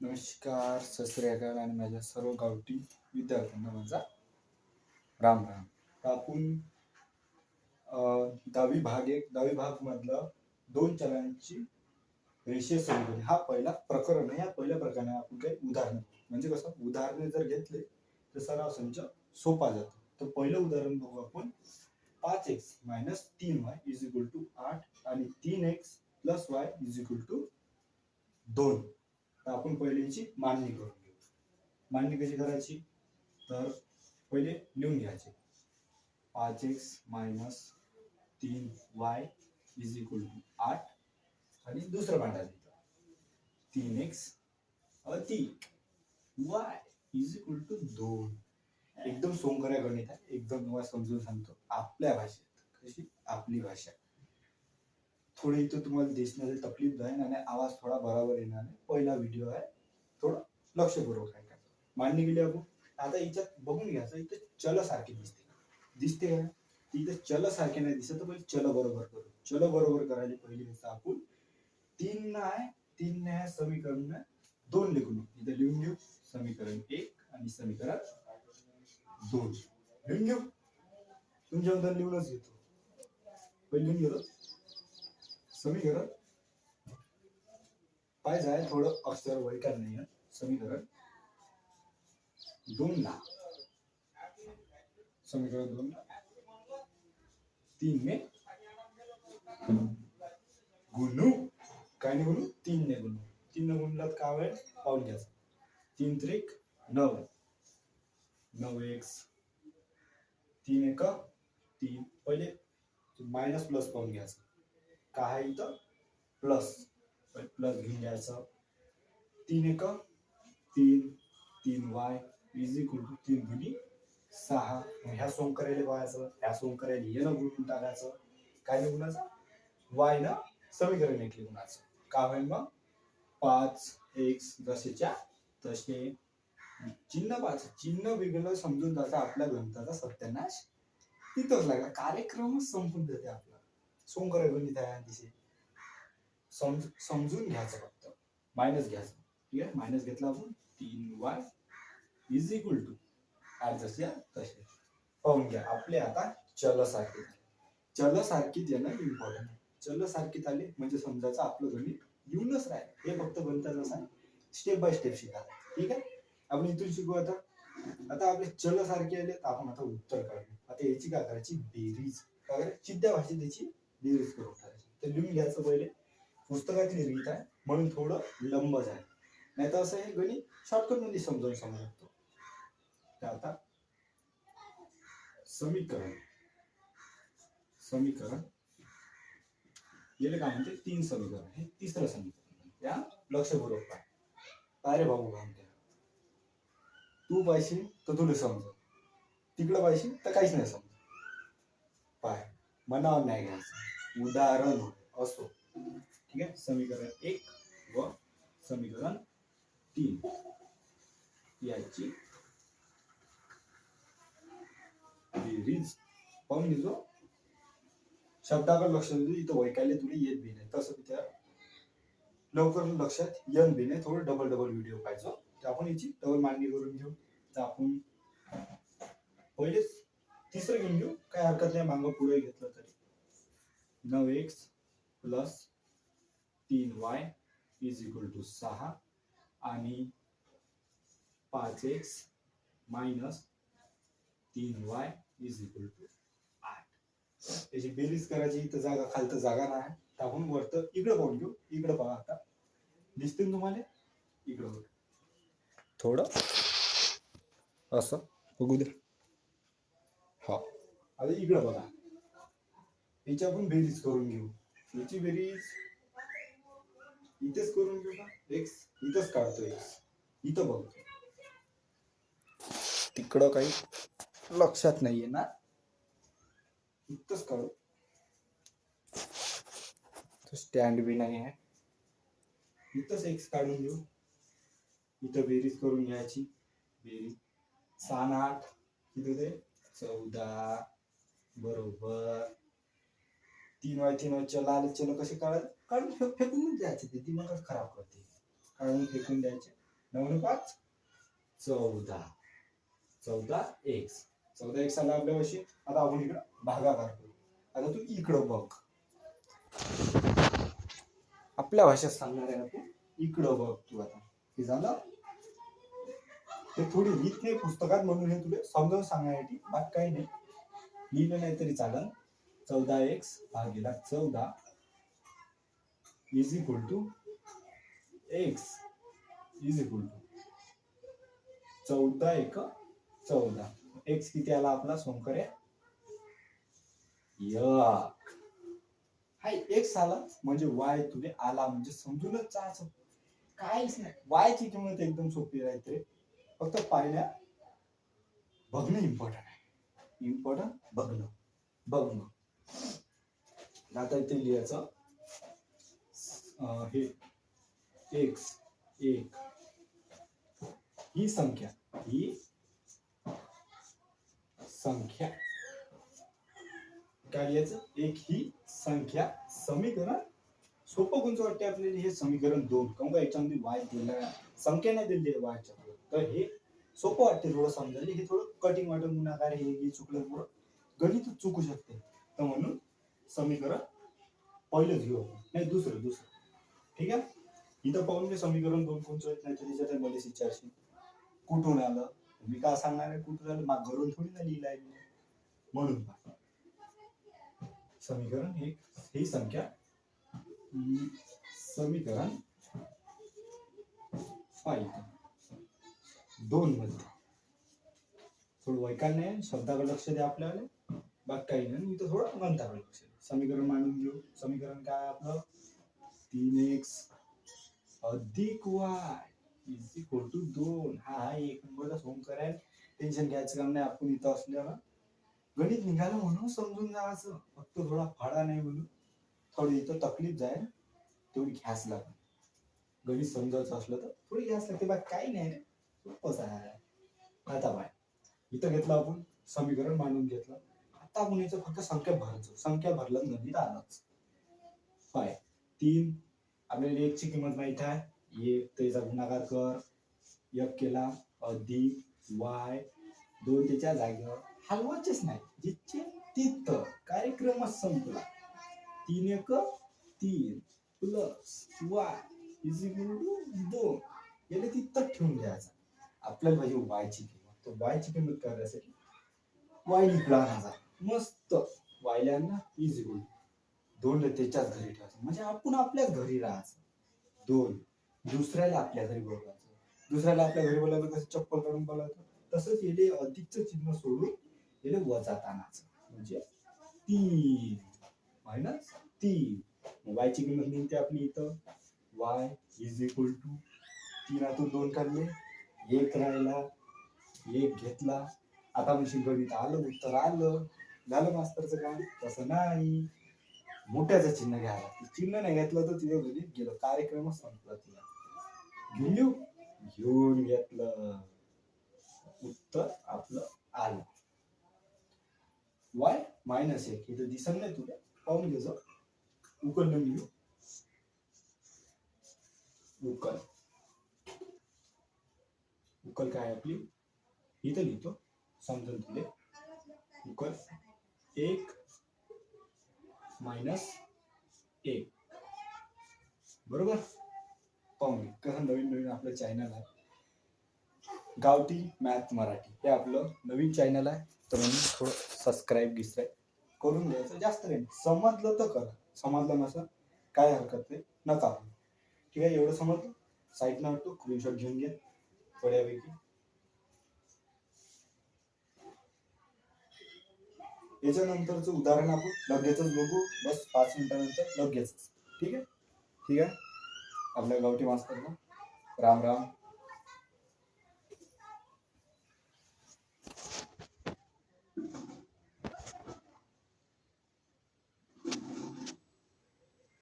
नमस्कार, सत श्री अकाल आणि माझ्या सर्व गावठी विद्यार्थ्यांना माझा राम राम. तर आपण 10वी भाग मधलं दोन चलांची रेषीय समीकरण हा पहिला प्रकरण आहे. या पहिल्या प्रकरणात आपण काही उदाहरण म्हणजे कसं उदाहरणे जर घेतले तर सराव संच सोपा जातो. तर पहिलं उदाहरण बघू आपण. 5x - 3y = 8 आणि 3x + y = 2. तर आपण पहिले याची मांडणी करून घेऊ. मांडणी कशी करायची तर पहिले लिहून घ्यायचे 5x - 3y = 8 आणि दुसरं मांडायचं 3x + 3y = 2. एकदम सोंगऱ्या गणित आहे. एकदम तुम्हाला समजून सांगतो आपल्या भाषेत. कशी आपली भाषा. थोडी इथं तुम्हाला दिसण्याची तकलीफ जाईल आणि आवाज थोडा बरोबर येणार नाही. पहिला व्हिडिओ आहे, थोडं लक्षपूर्वक ऐका. मांडणी केली आपण. आता याच्यात बघून घ्यायचं इथं चल सारखी दिसते का? इथं चल सारखे नाही दिसत तर पहिले चल बरोबर करू. चल बरोबर करायला पहिले आपण 3 ने समीकरण 2 लिहून इथं लिहून घेऊ. समीकरण 1 आणि समीकरण 2 लिहून घेऊ. तुमच्या उदाहरण लिहूनच घेतो. पहिले लिहून घेतो समीकरण पाहिजे आहे. थोडं अक्षर वैकार नाही आहे. समीकरण 2 ला समीकरण 2 ला 3 ने गुणू. काय नाही गुणू 3 ने गुणू. 3 ने गुणला काय होईल पाहून घ्यायचं. 3 त्रिक 9 9x 3 1 3. पहिले मायनस प्लस पाहून घ्यायचं. काय आहे इथं प्लस. प्लस घेऊन घ्यायचं. 3 1 3 3y = 3 दुनी 6. ह्या सोंग करायला पाहायचं. ह्या सोंग करायला ये न गुणून टाकायचं. काय नाही गुणाचं y ना समीकरण एक लिहूनाचं. काय होईल मग 5x जसेच्या तसे. चिन्ह पाहायचं. चिन्ह वेगळं समजून जातं आपल्या गणिताचा सत्यानाश तिथंच लागला. कार्यक्रमच संपून जाते आपला. सोंग करायला गणित आहे दिसे समजून घ्यायचं. फक्त मायनस घ्यायचं. ठीक आहे. मायनस घेतला आपण 3y = आज जसे तसे. पाहून घ्या आपले आता चल सारखे. चल सारखीच येणं इम्पॉर्टंट आहे. चल सारखीच आले म्हणजे समजायचं आपलं गणित येऊनच राहील. हे फक्त गणिताचं असं स्टेप बाय स्टेप शिका. ठीक आहे. आपण इथून शिकू. आता आपले चल सारखे आले तर आपण आता उत्तर काढू. आता याची काय करायची बेरीज. काय करायची सिद्ध्या भाषेत याची बेरीज करून टाकायची. तर लिहून घ्यायचं पहिले. पुस्तकातील रीत आहे म्हणून थोडं लंब जाईल. नाही तर असं हे गणित शॉर्टकट मध्ये समजू शकतो. तर आता समीकरण याला काय म्हणते 3 समीकरण. हे तिसरं समीकरण. या लक्षपूर्वक पाय. काय रे भाऊ म्हणते तू पाहिजे तर तुला समज. तिकडं पाहिजे तर काहीच नाही समज. पाय मनावर नाही घ्यायचं. उदाहरण असो. ठीक आहे. समीकरण 1 व समीकरण 3 याची बेरीज पाहून घेतो. शब्दाकडे लक्ष देतो. इथं वैकायला तुला येत बी नाही. तसं त्या लवकर लक्षात येत बी नाही. थोडं डबल व्हिडिओ पाहिजे. तर आपण याची डबल मांडणी करून घेऊ. तर आपण पहिले तिसरं घेऊन घेऊ. काय हरकत नाही मागं पुढे घेतलं तरी. 9x + 3y = 6 आणि 5x - 3y = 8. त्याची बेरीज करायची. इथं जागा खालतं जागा नाही. तर आपण वरतं इकडं पाहून घेऊ. इकडं बघा. आता दिसतील तुम्हाला इकडं बघा. थोडं असं बघू दे. हा आता इकडं बघा. याची आपण बेरीज करून घेऊ. याची बेरीज इथेच करून घेऊ का. x इथंच काढतो. x इथं बघतो. तिकडं काही लक्षात नाहीये ना. इथंच काढू. स्टँड बी नाही आहे. इथंच x काढून घेऊ. इथं बेरीज करून घ्यायची. बेरीज 6 आणि 8 किती होते 14 बरोबर. 3y चला आले. चल कसे काढून फेकून द्यायचे. ते दिमागच खराब करते. काढून फेकून द्यायचे. 9 5 14. 14x आला आपल्या वर्षी. आता आपण इकडं भागाकार करू. आता तू इकडं बघ, आपल्या भाषेत सांगणार आहे ना तू, इकडं बघ तू. आता हे झालं, ते थोडी लिहित नाही पुस्तकात म्हणून हे तुला समजावून सांगण्यासाठी, बाकी काही नाही. लिहिलं नाही तरी चालेल. 14x भागीला 14 is equal to x is equal to 14 1 14. x किती आला आपला सोमकर आहे? हा x आला म्हणजे y तुले आला, म्हणजे समजूनच जायचं काहीच नाही. y ची किंमत एकदम सोपी राहते, फक्त पाहिल्या बघणं इम्पॉर्टंट आहे. बघणं. आता इथे लिहायचं हे x 1 ही संख्या काय लिहायचं? एक ही संख्या समीकरण. सोपं कोणचं वाटते आपल्याला? हे समीकरण 2. काऊन का याच्यामध्ये वाय दिला, संख्या नाही दिली आहे वायच्या, तर हे सोपं वाटते थोडं समजायला. हे थोडं कटिंग वाटून गुणाकार हे चुकलं, थोडं गणित चुकू शकते. तर म्हणून समीकरण पहिलं घेऊ आपण, नाही दुसरं. ठीक आहे. इथं पाहून मी समीकरण 2 कोणचं येत नाही, तर त्याच्यात मला विचारशील कुठून आलं. मी काय सांगणार आहे कुठून आलं, मग घरून थोडी ना लिहिलं आहे म्हणून. समीकरण ही संख्या, समीकरण 2 मध्ये थोडं वैकाल नाही, शब्दाकडे लक्ष द्या आपल्याला, बाकी काही नाही. इथं थोडं गणिताकडे लक्ष द्या. समीकरण मांडून घेऊ. समीकरण काय आपलं? 3x अधिक y इज इक्वल टू 2. हा एक नंबरचा सोमकर आहे, टेन्शन घ्यायचं काम नाही. आपण इथं असल्यावर गणित निघालं म्हणून समजून जायचं, फक्त थोडा फाडा नाही म्हणून. थोडी इथं तकलीफ जाय तेवढी घ्यास लागते. गणित समजायचं असलं तर थोडी घ्यास लागते, बाकी काही नाही रे, सोपंच आहे. आता बाय इथं घेतलं आपण समीकरण मांडून घेतलं. आता आपण याचं फक्त संख्या भरायचं. संख्या भरलं गणित आलंच. 3 आपल्याला एक ची किंमत माहित आहे, एक त्याचा गुणाकार कर, एक केला अधिक y 2 त्याच्या जागेवर हलवायचेच नाही, जिथे तिथं कार्यक्रमच संपला. 3 1 3 plus y is equal to 2. याला तिथं ठेवून द्यायचं. आपल्याला पाहिजे y ची किंमत, तर y ची किंमत करण्यासाठी y लिखला आणायचा. मस्त y ला ना इज इक्वल 2 त्याच्याच घरी ठेवायचं, म्हणजे आपण आपल्याच घरी राहायचं. 2 दुसऱ्याला आपल्या घरी बोलवायचं. दुसऱ्याला आपल्या घरी बोलायचं कसं चप्पल काढून बोलायचं, तसंच येले अधिकचं चिन्ह सोडून येले वजात आणायचं, म्हणजे 3 मायनस 3. y ची किंमत निघते आपली इथं y इज इक्वल टू 3 2 काढले, 1 राहिला, 1 घेतला. आता म्हणजे गणित आलं, उत्तर आलं, झालं मास्तरचं काम. तसं नाही, मोठ्याचं चिन्ह घ्यायला. चिन्ह नाही घेतलं तर तिथे गणित गेलं, कार्यक्रमच संपला. तुला घेऊन घेतलं, उत्तर आपलं आलं. y मायनस 1 इथं दिसत नाही तुला, पाहून घ्यायचं. उकल न लिहू, उकल काय आपली इथं लिहितो, समजून तुले. उकल 1 मायनस 1 बरोबर. पाहून घे कसं नवीन आपलं चॅनल आहे, गावठी मॅथ मराठी, हे आपलं नवीन चॅनल आहे. तर म्हणून थोडं सबस्क्राईब करून घ्यायचं. जास्त नाही, समजलं तर करा, समजलं नसं काय हरकत नाही, नका. ठीक आहे, एवढं समजलं. साईडला वाटतो स्क्रीनशॉट घेऊन घ्या थोड्यापैकी. याच्यानंतरचं उदाहरण आपण लगेचच बघू, बस 5 मिनिटानंतर लगेच. ठीक आहे. आपल्या गावठी मास्तरला राम राम.